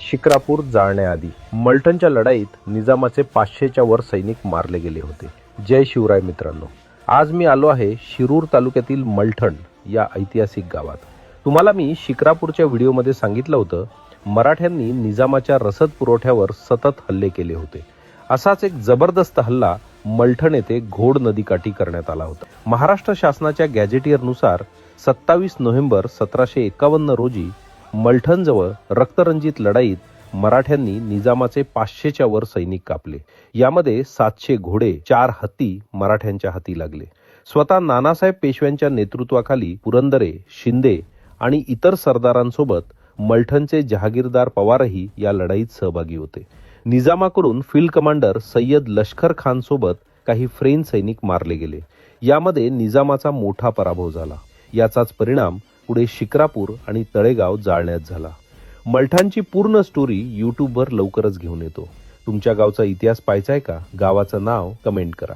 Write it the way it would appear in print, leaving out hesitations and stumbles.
शिक्रापूर जाळण्याआधी मलठणच्या लढाईत निजामाचे 500च्या वर सैनिक मारले गेले होते। जय शिवराय मित्रांनो, आज मी आलो आहे शिरूर तालुक्यातील मलठण या ऐतिहासिक गावात। तुम्हाला मी शिक्रापूरच्या व्हिडिओमध्ये सांगितलं होतं, मराठ्यांनी निजामाच्या रसद पुरवठ्यावर सतत हल्ले केले होते। असाच एक जबरदस्त हल्ला मलठण येथे घोड नदीकाठी करण्यात आला होता। महाराष्ट्र शासनाच्या गॅझेटियरनुसार 27 नोव्हेंबर 1751 रोजी मलठणजवळ रक्तरंजित लढाईत मराठ्यांनी निजामाचे 500च्या वर सैनिक कापले। यामध्ये 700 घोडे, 4 हत्ती मराठ्यांच्या हाती लागले। स्वतः नानासाहेब पेशव्यांच्या नेतृत्वाखाली पुरंदरे, शिंदे आणि इतर सरदारांसोबत मलठणचे जहागीरदार पवारही या लढाईत सहभागी होते। निजामाकडून फील्ड कमांडर सय्यद लष्कर खान सोबत काही फ्रेंच सैनिक मारले गेले। यामध्ये निजामाचा मोठा पराभव झाला। याचाच परिणाम पुढे शिक्रापूर आणि तळेगाव जाळण्यात झाला। मलठणची पूर्ण स्टोरी यूट्यूबवर लवकरच घेऊन येतो। तुमच्या गावचा इतिहास पाहायचा आहे का? गावाचं नाव कमेंट करा।